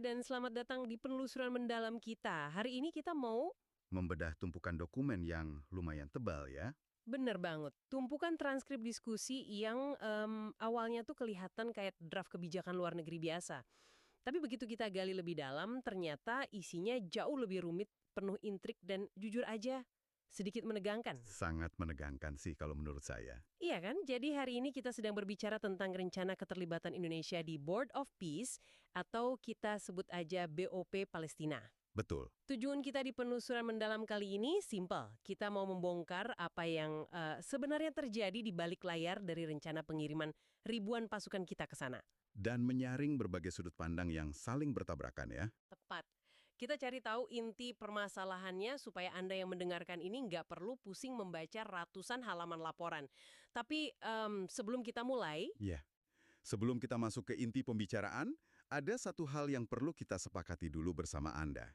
dan selamat datang di penelusuran mendalam kita. Hari ini kita mau... Membedah tumpukan dokumen yang lumayan tebal ya. Bener banget, tumpukan transkrip diskusi yang awalnya tuh kelihatan kayak draft kebijakan luar negeri biasa. Tapi begitu kita gali lebih dalam, ternyata isinya jauh lebih rumit, penuh intrik, dan jujur aja, sedikit menegangkan. Sangat menegangkan sih kalau menurut saya. Iya kan? Jadi hari ini kita sedang berbicara tentang rencana keterlibatan Indonesia di Board of Peace, atau kita sebut aja BOP Palestina. Betul. Tujuan kita di penelusuran mendalam kali ini simple. Kita mau membongkar apa yang sebenarnya terjadi di balik layar dari rencana pengiriman ribuan pasukan kita ke sana. Dan menyaring berbagai sudut pandang yang saling bertabrakan ya. Tepat. Kita cari tahu inti permasalahannya supaya Anda yang mendengarkan ini nggak perlu pusing membaca ratusan halaman laporan. Tapi sebelum kita mulai... Ya. Sebelum kita masuk ke inti pembicaraan, ada satu hal yang perlu kita sepakati dulu bersama Anda.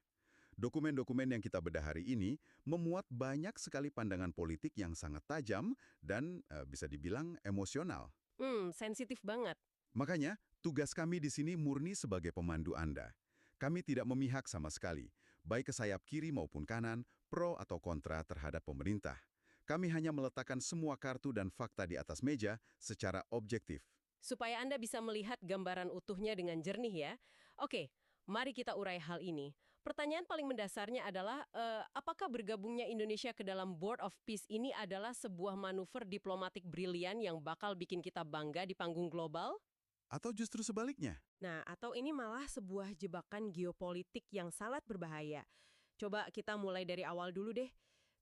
Dokumen-dokumen yang kita bedah hari ini memuat banyak sekali pandangan politik yang sangat tajam dan bisa dibilang emosional. Sensitif banget. Makanya, tugas kami di sini murni sebagai pemandu Anda. Kami tidak memihak sama sekali, baik ke sayap kiri maupun kanan, pro atau kontra terhadap pemerintah. Kami hanya meletakkan semua kartu dan fakta di atas meja secara objektif. Supaya Anda bisa melihat gambaran utuhnya dengan jernih ya. Oke, mari kita urai hal ini. Pertanyaan paling mendasarnya adalah, apakah bergabungnya Indonesia ke dalam Board of Peace ini adalah sebuah manuver diplomatik brilian yang bakal bikin kita bangga di panggung global? Atau justru sebaliknya? Nah, atau ini malah sebuah jebakan geopolitik yang sangat berbahaya. Coba kita mulai dari awal dulu deh.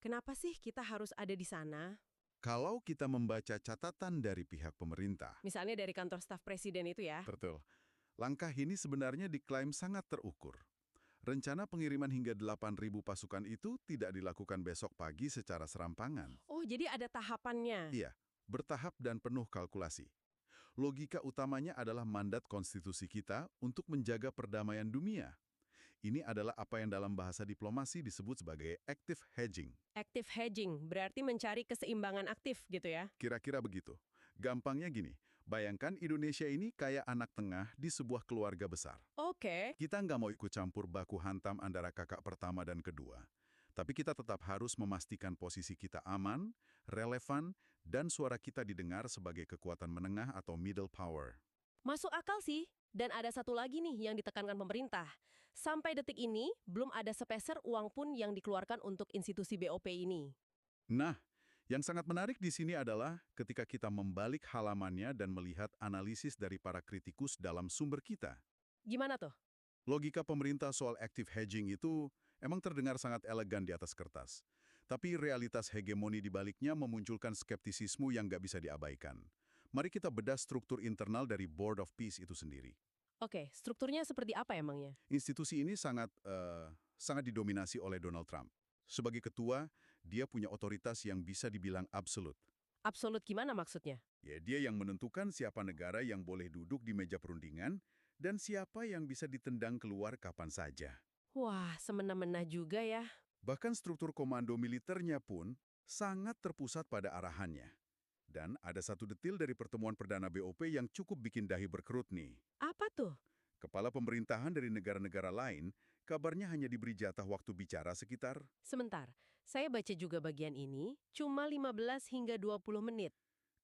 Kenapa sih kita harus ada di sana? Kalau kita membaca catatan dari pihak pemerintah, Misalnya dari kantor staf presiden itu ya. betul, langkah ini sebenarnya diklaim sangat terukur. Rencana pengiriman hingga 8.000 pasukan itu tidak dilakukan besok pagi secara serampangan. Oh, jadi ada tahapannya. Iya, bertahap dan penuh kalkulasi. Logika utamanya adalah mandat konstitusi kita untuk menjaga perdamaian dunia. Ini adalah apa yang dalam bahasa diplomasi disebut sebagai active hedging. Active hedging berarti mencari keseimbangan aktif gitu ya. Kira-kira begitu. Gampangnya gini, bayangkan Indonesia ini kayak anak tengah di sebuah keluarga besar. Oke. Kita nggak mau ikut campur baku hantam antara kakak pertama dan kedua. Tapi kita tetap harus memastikan posisi kita aman, relevan, dan suara kita didengar sebagai kekuatan menengah atau middle power. Masuk akal sih. Dan ada satu lagi nih yang ditekankan pemerintah. Sampai detik ini, belum ada sepeser uang pun yang dikeluarkan untuk institusi BOP ini. Nah, yang sangat menarik di sini adalah ketika kita membalik halamannya dan melihat analisis dari para kritikus dalam sumber kita. Gimana tuh? Logika pemerintah soal active hedging itu emang terdengar sangat elegan di atas kertas. Tapi realitas hegemoni di baliknya memunculkan skeptisisme yang nggak bisa diabaikan. Mari kita bedah struktur internal dari Board of Peace itu sendiri. Oke, strukturnya seperti apa emangnya? Institusi ini sangat didominasi oleh Donald Trump. Sebagai ketua, dia punya otoritas yang bisa dibilang absolut. Absolut gimana maksudnya? Ya, dia yang menentukan siapa negara yang boleh duduk di meja perundingan dan siapa yang bisa ditendang keluar kapan saja. Wah, semena-mena juga ya. Bahkan struktur komando militernya pun sangat terpusat pada arahannya. Dan ada satu detil dari pertemuan perdana BOP yang cukup bikin dahi berkerut nih. Apa tuh? Kepala pemerintahan dari negara-negara lain, kabarnya hanya diberi jatah waktu bicara sekitar... Sebentar, saya baca juga bagian ini, cuma 15 hingga 20 menit.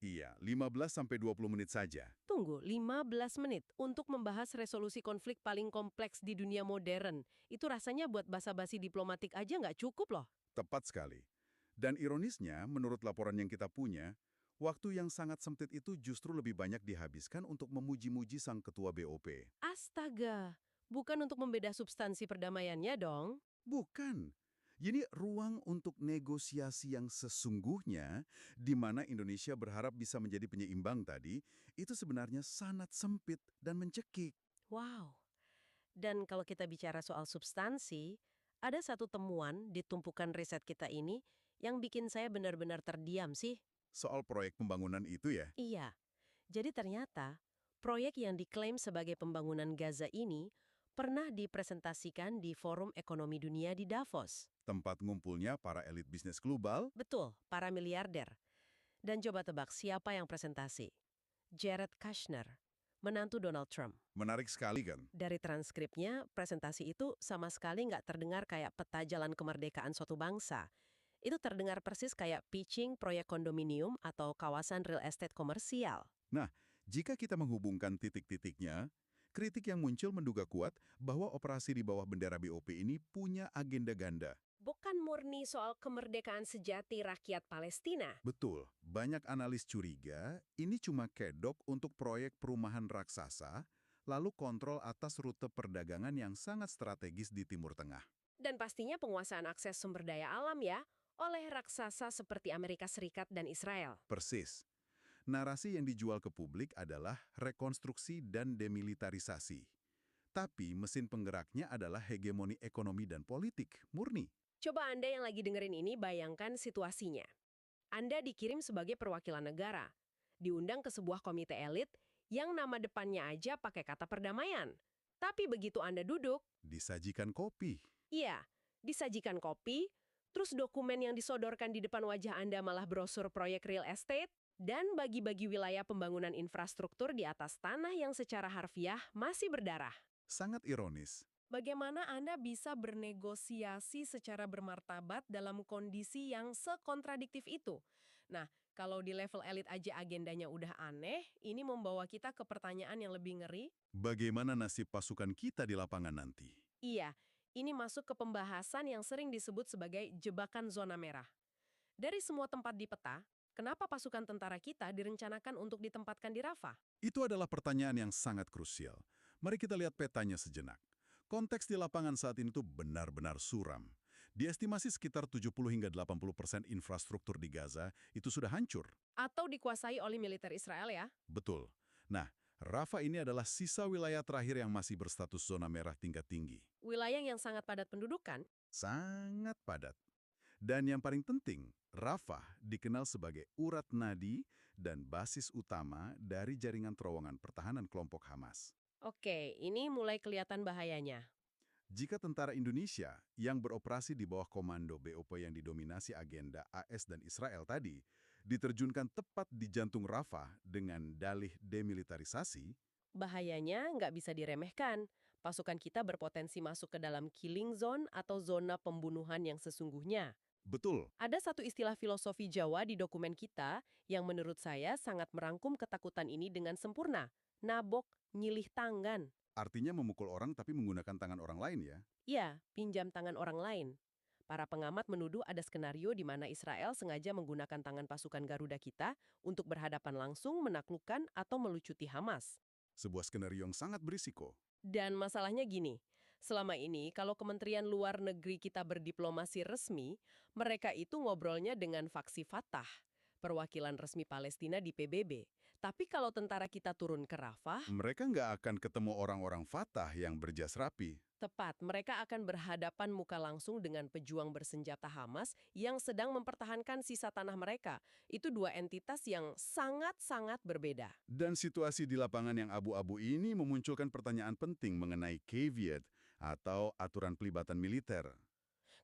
Iya, 15-20 menit saja. Tunggu, 15 menit untuk membahas resolusi konflik paling kompleks di dunia modern. Itu rasanya buat basa-basi diplomatik aja nggak cukup loh. Tepat sekali. Dan ironisnya, menurut laporan yang kita punya, waktu yang sangat sempit itu justru lebih banyak dihabiskan untuk memuji-muji sang ketua BOP. Astaga, bukan untuk membedah substansi perdamaiannya dong. Bukan. Ini ruang untuk negosiasi yang sesungguhnya, di mana Indonesia berharap bisa menjadi penyeimbang tadi, itu sebenarnya sangat sempit dan mencekik. Wow. Dan kalau kita bicara soal substansi, ada satu temuan di tumpukan riset kita ini yang bikin saya benar-benar terdiam sih. Soal proyek pembangunan itu ya, Iya. Jadi ternyata, proyek yang diklaim sebagai pembangunan Gaza ini pernah dipresentasikan di Forum Ekonomi Dunia di Davos. tempat ngumpulnya para elit bisnis global. Betul, para miliarder. Dan coba tebak siapa yang presentasi? Jared Kushner, menantu Donald Trump. Menarik sekali kan? Dari transkripnya, presentasi itu sama sekali nggak terdengar kayak peta jalan kemerdekaan suatu bangsa. Itu terdengar persis kayak pitching proyek kondominium atau kawasan real estate komersial. Nah, jika kita menghubungkan titik-titiknya, kritik yang muncul menduga kuat bahwa operasi di bawah bendera BOP ini punya agenda ganda. Bukan murni soal kemerdekaan sejati rakyat Palestina. Betul, banyak analis curiga ini cuma kedok untuk proyek perumahan raksasa, lalu kontrol atas rute perdagangan yang sangat strategis di Timur Tengah. Dan pastinya penguasaan akses sumber daya alam ya, oleh raksasa seperti Amerika Serikat dan Israel. Persis. Narasi yang dijual ke publik adalah rekonstruksi dan demilitarisasi. Tapi mesin penggeraknya adalah hegemoni ekonomi dan politik, murni. Coba Anda yang lagi dengerin ini bayangkan situasinya. Anda dikirim sebagai perwakilan negara, diundang ke sebuah komite elit yang nama depannya aja pakai kata perdamaian. Tapi begitu Anda duduk, Disajikan kopi. iya, disajikan kopi, terus dokumen yang disodorkan di depan wajah Anda malah brosur proyek real estate, dan bagi-bagi wilayah pembangunan infrastruktur di atas tanah yang secara harfiah masih berdarah. Sangat ironis. Bagaimana Anda bisa bernegosiasi secara bermartabat dalam kondisi yang sekontradiktif itu? Nah, kalau di level elit aja agendanya udah aneh, ini membawa kita ke pertanyaan yang lebih ngeri. Bagaimana nasib pasukan kita di lapangan nanti? Iya, ini masuk ke pembahasan yang sering disebut sebagai jebakan zona merah. Dari semua tempat di peta, kenapa pasukan tentara kita direncanakan untuk ditempatkan di Rafah? Itu adalah pertanyaan yang sangat krusial. Mari kita lihat petanya sejenak. Konteks di lapangan saat ini tuh benar-benar suram. Diestimasi sekitar 70 hingga 80% infrastruktur di Gaza itu sudah hancur. Atau dikuasai oleh militer Israel ya? Betul. Nah, Rafah ini adalah sisa wilayah terakhir yang masih berstatus zona merah tingkat tinggi. Wilayah yang sangat padat penduduk kan? Sangat padat. Dan yang paling penting, Rafah dikenal sebagai urat nadi dan basis utama dari jaringan terowongan pertahanan kelompok Hamas. Oke, ini mulai kelihatan bahayanya. Jika tentara Indonesia yang beroperasi di bawah komando BOP yang didominasi agenda AS dan Israel tadi, diterjunkan tepat di jantung Rafah dengan dalih demilitarisasi, Bahayanya nggak bisa diremehkan. Pasukan kita berpotensi masuk ke dalam killing zone atau zona pembunuhan yang sesungguhnya. betul, Ada satu istilah filosofi Jawa di dokumen kita yang menurut saya sangat merangkum ketakutan ini dengan sempurna. Nabok, nyilih tangan. artinya memukul orang tapi menggunakan tangan orang lain ya. Ya, pinjam tangan orang lain. Para pengamat menuduh ada skenario di mana Israel sengaja menggunakan tangan pasukan Garuda kita untuk berhadapan langsung menaklukkan atau melucuti Hamas. Sebuah skenario yang sangat berisiko. Dan masalahnya gini, selama ini kalau Kementerian Luar Negeri kita berdiplomasi resmi, mereka itu ngobrolnya dengan faksi Fatah, perwakilan resmi Palestina di PBB. Tapi kalau tentara kita turun ke Rafah, Mereka nggak akan ketemu orang-orang Fatah yang berjas rapi. tepat, mereka akan berhadapan muka langsung dengan pejuang bersenjata Hamas yang sedang mempertahankan sisa tanah mereka. Itu dua entitas yang sangat-sangat berbeda. Dan situasi di lapangan yang abu-abu ini memunculkan pertanyaan penting mengenai caveat atau aturan pelibatan militer.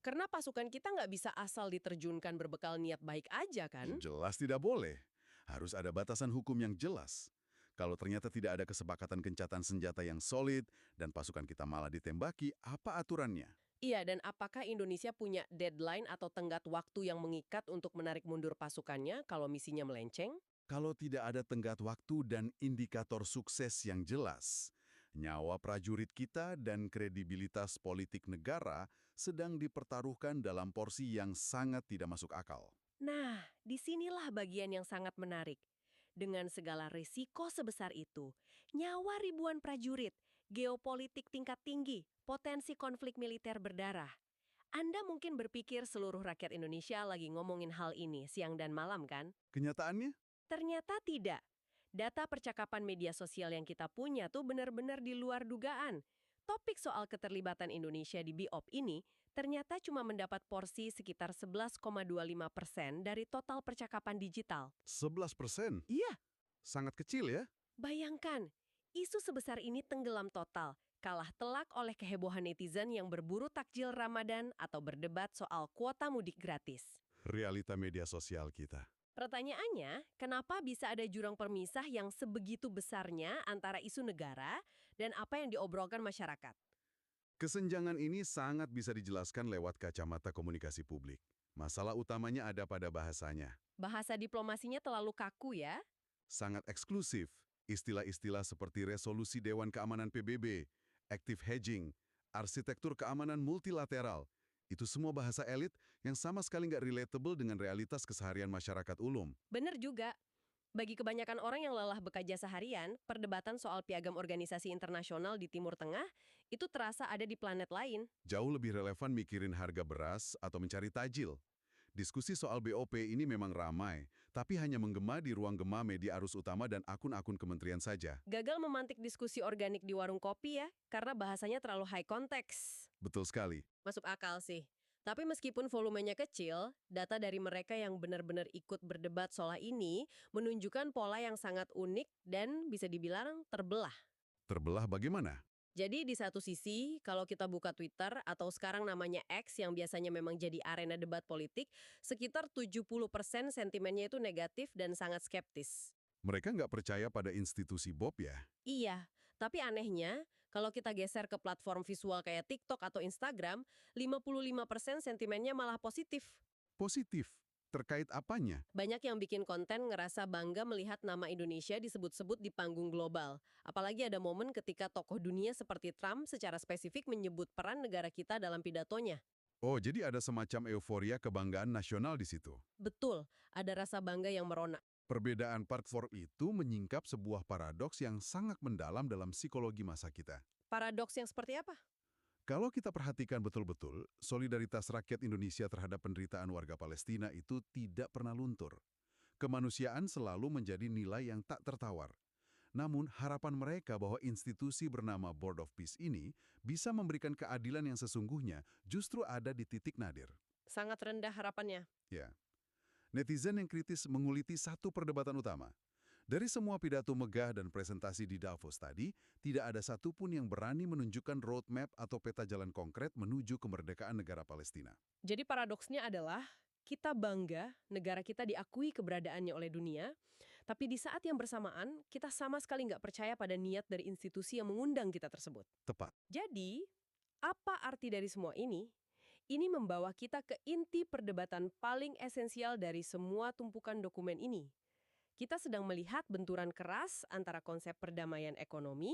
Karena pasukan kita nggak bisa asal diterjunkan berbekal niat baik aja kan? Jelas tidak boleh. Harus ada batasan hukum yang jelas. Kalau ternyata tidak ada kesepakatan gencatan senjata yang solid dan pasukan kita malah ditembaki, apa aturannya? Iya, dan apakah Indonesia punya deadline atau tenggat waktu yang mengikat untuk menarik mundur pasukannya kalau misinya melenceng? Kalau tidak ada tenggat waktu dan indikator sukses yang jelas, nyawa prajurit kita dan kredibilitas politik negara sedang dipertaruhkan dalam porsi yang sangat tidak masuk akal. Nah, disinilah bagian yang sangat menarik. Dengan segala risiko sebesar itu, nyawa ribuan prajurit, geopolitik tingkat tinggi, potensi konflik militer berdarah. Anda mungkin berpikir seluruh rakyat Indonesia lagi ngomongin hal ini siang dan malam kan? Kenyataannya, Ternyata tidak. Data percakapan media sosial yang kita punya tuh benar-benar di luar dugaan. Topik soal keterlibatan Indonesia di BOP ini ternyata cuma mendapat porsi sekitar 11,25% dari total percakapan digital. 11%. Iya, Sangat kecil ya. bayangkan, isu sebesar ini tenggelam total, kalah telak oleh kehebohan netizen yang berburu takjil Ramadan atau berdebat soal kuota mudik gratis. Realita media sosial kita. Pertanyaannya, kenapa bisa ada jurang permisah yang sebegitu besarnya antara isu negara dan apa yang diobrolkan masyarakat? Kesenjangan ini sangat bisa dijelaskan lewat kacamata komunikasi publik. Masalah utamanya ada pada bahasanya. Bahasa diplomasinya terlalu kaku ya? Sangat eksklusif. Istilah-istilah seperti resolusi Dewan Keamanan PBB, active hedging, arsitektur keamanan multilateral, itu semua bahasa elit yang sama sekali nggak relatable dengan realitas keseharian masyarakat umum. Bener juga. Bagi kebanyakan orang yang lelah bekerja seharian, perdebatan soal piagam organisasi internasional di Timur Tengah itu terasa ada di planet lain. Jauh lebih relevan mikirin harga beras atau mencari tajil. Diskusi soal BOP ini memang ramai, tapi hanya menggema di ruang gema media arus utama dan akun-akun kementerian saja. Gagal memantik diskusi organik di warung kopi ya, karena bahasanya terlalu high context. Betul sekali. Masuk akal sih. Tapi meskipun volumenya kecil, data dari mereka yang benar-benar ikut berdebat soal ini menunjukkan pola yang sangat unik dan bisa dibilang terbelah. Terbelah bagaimana? Jadi di satu sisi, kalau kita buka Twitter atau sekarang namanya X yang biasanya memang jadi arena debat politik, sekitar 70% sentimennya itu negatif dan sangat skeptis. Mereka nggak percaya pada institusi BOP ya? Iya, tapi anehnya, kalau kita geser ke platform visual kayak TikTok atau Instagram, 55% sentimennya malah positif. Positif. Terkait apanya? Banyak yang bikin konten ngerasa bangga melihat nama Indonesia disebut-sebut di panggung global. Apalagi ada momen ketika tokoh dunia seperti Trump secara spesifik menyebut peran negara kita dalam pidatonya. Oh, jadi ada semacam euforia kebanggaan nasional di situ. Betul, ada rasa bangga yang merona. Perbedaan platform itu menyingkap sebuah paradoks yang sangat mendalam dalam psikologi masa kita. Paradoks yang seperti apa? Kalau kita perhatikan betul-betul, solidaritas rakyat Indonesia terhadap penderitaan warga Palestina itu tidak pernah luntur. Kemanusiaan selalu menjadi nilai yang tak tertawar. Namun, harapan mereka bahwa institusi bernama Board of Peace ini bisa memberikan keadilan yang sesungguhnya justru ada di titik nadir. Sangat rendah harapannya. Ya, netizen yang kritis menguliti satu perdebatan utama. Dari semua pidato megah dan presentasi di Davos tadi, tidak ada satupun yang berani menunjukkan roadmap atau peta jalan konkret menuju kemerdekaan negara Palestina. Jadi paradoksnya adalah kita bangga negara kita diakui keberadaannya oleh dunia, tapi di saat yang bersamaan kita sama sekali nggak percaya pada niat dari institusi yang mengundang kita tersebut. Tepat. Jadi, apa arti dari semua ini? Ini membawa kita ke inti perdebatan paling esensial dari semua tumpukan dokumen ini. Kita sedang melihat benturan keras antara konsep perdamaian ekonomi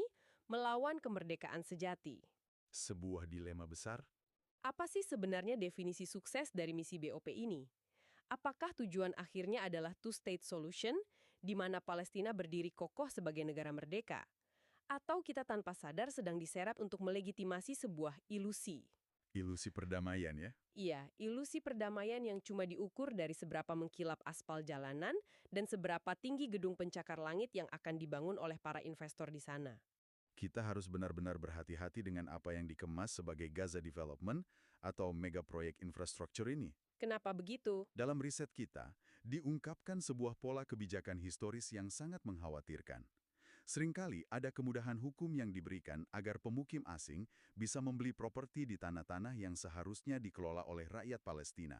melawan kemerdekaan sejati. Sebuah dilema besar. Apa sih sebenarnya definisi sukses dari misi BOP ini? Apakah tujuan akhirnya adalah two-state solution, di mana Palestina berdiri kokoh sebagai negara merdeka? Atau kita tanpa sadar sedang diseret untuk melegitimasi sebuah ilusi? Ilusi perdamaian ya. Iya, ilusi perdamaian yang cuma diukur dari seberapa mengkilap aspal jalanan dan seberapa tinggi gedung pencakar langit yang akan dibangun oleh para investor di sana. Kita harus benar-benar berhati-hati dengan apa yang dikemas sebagai Gaza Development atau mega proyek infrastruktur ini. Kenapa begitu? Dalam riset kita, diungkapkan sebuah pola kebijakan historis yang sangat mengkhawatirkan. Seringkali ada kemudahan hukum yang diberikan agar pemukim asing bisa membeli properti di tanah-tanah yang seharusnya dikelola oleh rakyat Palestina.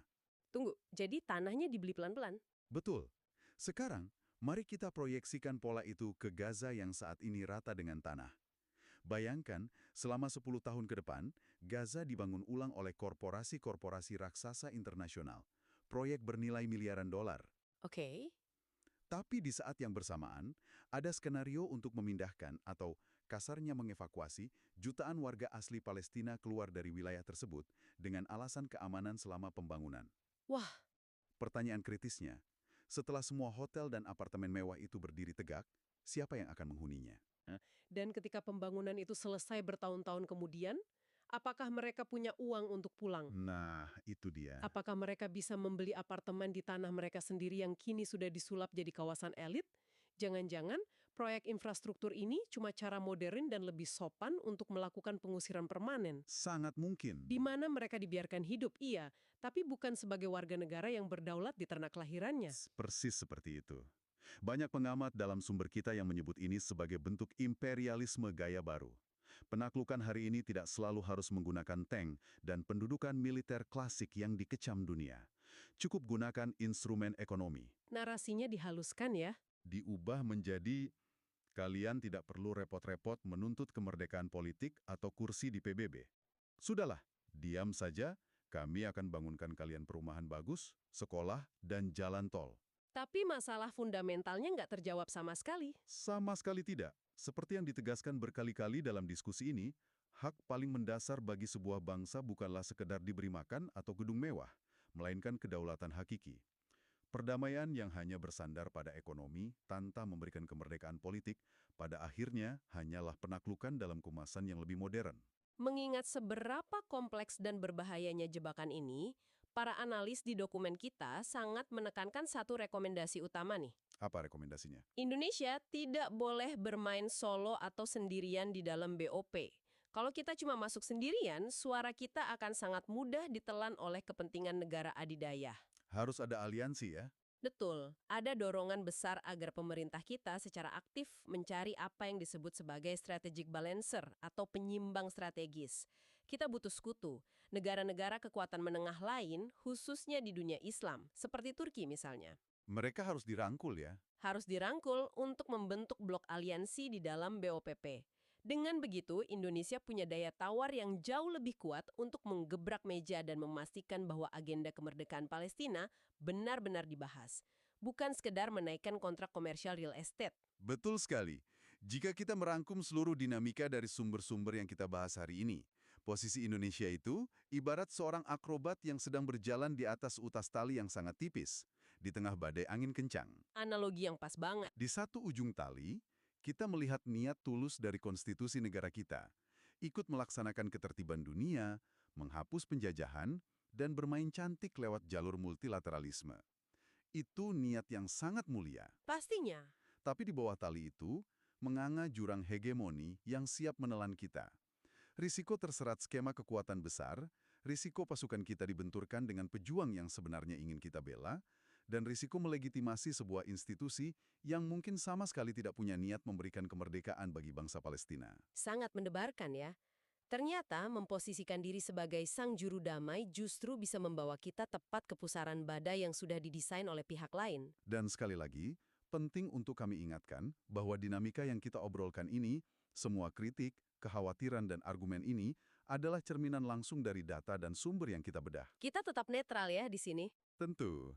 Tunggu, jadi tanahnya dibeli pelan-pelan? Betul. Sekarang, mari kita proyeksikan pola itu ke Gaza yang saat ini rata dengan tanah. Bayangkan, selama 10 tahun ke depan, Gaza dibangun ulang oleh korporasi-korporasi raksasa internasional. Proyek bernilai miliaran dolar. Oke. Tapi di saat yang bersamaan, ada skenario untuk memindahkan atau kasarnya mengevakuasi jutaan warga asli Palestina keluar dari wilayah tersebut dengan alasan keamanan selama pembangunan. Wah, Pertanyaan kritisnya, setelah semua hotel dan apartemen mewah itu berdiri tegak, siapa yang akan menghuninya? dan ketika pembangunan itu selesai bertahun-tahun kemudian, apakah mereka punya uang untuk pulang? Nah, itu dia. Apakah mereka bisa membeli apartemen di tanah mereka sendiri yang kini sudah disulap jadi kawasan elit? Jangan-jangan proyek infrastruktur ini cuma cara modern dan lebih sopan untuk melakukan pengusiran permanen. Sangat mungkin. Di mana mereka dibiarkan hidup, iya, tapi bukan sebagai warga negara yang berdaulat di ternak kelahirannya. Persis seperti itu. Banyak pengamat dalam sumber kita yang menyebut ini sebagai bentuk imperialisme gaya baru. Penaklukan hari ini tidak selalu harus menggunakan tank dan pendudukan militer klasik yang dikecam dunia. cukup gunakan instrumen ekonomi. Narasinya dihaluskan ya. Diubah menjadi kalian tidak perlu repot-repot menuntut kemerdekaan politik atau kursi di PBB. Sudahlah, diam saja, kami akan bangunkan kalian perumahan bagus, sekolah, dan jalan tol. Tapi masalah fundamentalnya nggak terjawab sama sekali. Sama sekali tidak. Seperti yang ditegaskan berkali-kali dalam diskusi ini, hak paling mendasar bagi sebuah bangsa bukanlah sekedar diberi makan atau gedung mewah, melainkan kedaulatan hakiki. Perdamaian yang hanya bersandar pada ekonomi tanpa memberikan kemerdekaan politik, pada akhirnya hanyalah penaklukan dalam kemasan yang lebih modern. Mengingat seberapa kompleks dan berbahayanya jebakan ini, para analis di dokumen kita sangat menekankan satu rekomendasi utama nih. Apa rekomendasinya? Indonesia tidak boleh bermain solo atau sendirian di dalam BOP. Kalau kita cuma masuk sendirian, suara kita akan sangat mudah ditelan oleh kepentingan negara adidaya. Harus ada aliansi ya? Betul, ada dorongan besar agar pemerintah kita secara aktif mencari apa yang disebut sebagai strategic balancer atau penyimbang strategis. Kita butuh sekutu, negara-negara kekuatan menengah lain, khususnya di dunia Islam, seperti Turki misalnya. Mereka harus dirangkul ya? Harus dirangkul untuk membentuk blok aliansi di dalam BOPP. Dengan begitu, Indonesia punya daya tawar yang jauh lebih kuat untuk menggebrak meja dan memastikan bahwa agenda kemerdekaan Palestina benar-benar dibahas. Bukan sekedar menaikkan kontrak komersial real estate. Betul sekali. Jika kita merangkum seluruh dinamika dari sumber-sumber yang kita bahas hari ini, posisi Indonesia itu ibarat seorang akrobat yang sedang berjalan di atas utas tali yang sangat tipis, di tengah badai angin kencang. Analogi yang pas banget. Di satu ujung tali, kita melihat niat tulus dari konstitusi negara kita, ikut melaksanakan ketertiban dunia, menghapus penjajahan, dan bermain cantik lewat jalur multilateralisme. Itu niat yang sangat mulia. Pastinya. Tapi di bawah tali itu, menganga jurang hegemoni yang siap menelan kita. Risiko terserat skema kekuatan besar, risiko pasukan kita dibenturkan dengan pejuang yang sebenarnya ingin kita bela, dan risiko melegitimasi sebuah institusi yang mungkin sama sekali tidak punya niat memberikan kemerdekaan bagi bangsa Palestina. Sangat mendebarkan ya. Ternyata memposisikan diri sebagai sang juru damai justru bisa membawa kita tepat ke pusaran badai yang sudah didesain oleh pihak lain. Dan sekali lagi, penting untuk kami ingatkan bahwa dinamika yang kita obrolkan ini, semua kritik, kekhawatiran, dan argumen ini adalah cerminan langsung dari data dan sumber yang kita bedah. Kita tetap netral ya di sini. Tentu,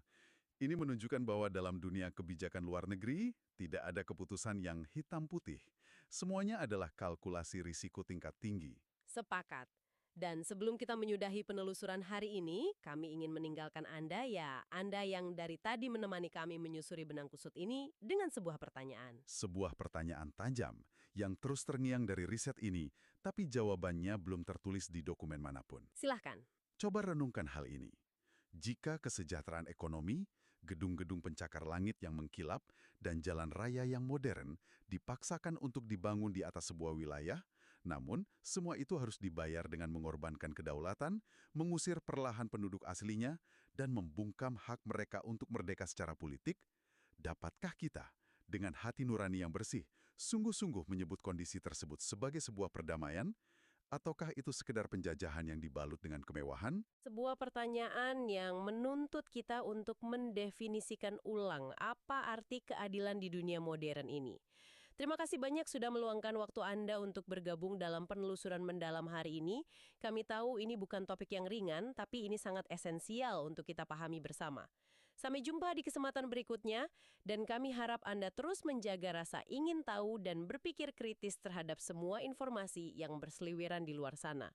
ini menunjukkan bahwa dalam dunia kebijakan luar negeri, tidak ada keputusan yang hitam putih. Semuanya adalah kalkulasi risiko tingkat tinggi. Sepakat. Dan sebelum kita menyudahi penelusuran hari ini, kami ingin meninggalkan Anda Anda yang dari tadi menemani kami menyusuri benang kusut ini dengan sebuah pertanyaan. Sebuah pertanyaan tajam yang terus terngiang dari riset ini, tapi jawabannya belum tertulis di dokumen manapun. Silahkan. Coba renungkan hal ini. Jika kesejahteraan ekonomi, gedung-gedung pencakar langit yang mengkilap, dan jalan raya yang modern dipaksakan untuk dibangun di atas sebuah wilayah, namun semua itu harus dibayar dengan mengorbankan kedaulatan, mengusir perlahan penduduk aslinya, dan membungkam hak mereka untuk merdeka secara politik, dapatkah kita, dengan hati nurani yang bersih, sungguh-sungguh menyebut kondisi tersebut sebagai sebuah perdamaian? Ataukah itu sekedar penjajahan yang dibalut dengan kemewahan? Sebuah pertanyaan yang menuntut kita untuk mendefinisikan ulang apa arti keadilan di dunia modern ini. Terima kasih banyak sudah meluangkan waktu Anda untuk bergabung dalam penelusuran mendalam hari ini. Kami tahu ini bukan topik yang ringan, tapi ini sangat esensial untuk kita pahami bersama. Sampai jumpa di kesempatan berikutnya, dan kami harap Anda terus menjaga rasa ingin tahu dan berpikir kritis terhadap semua informasi yang berseliweran di luar sana.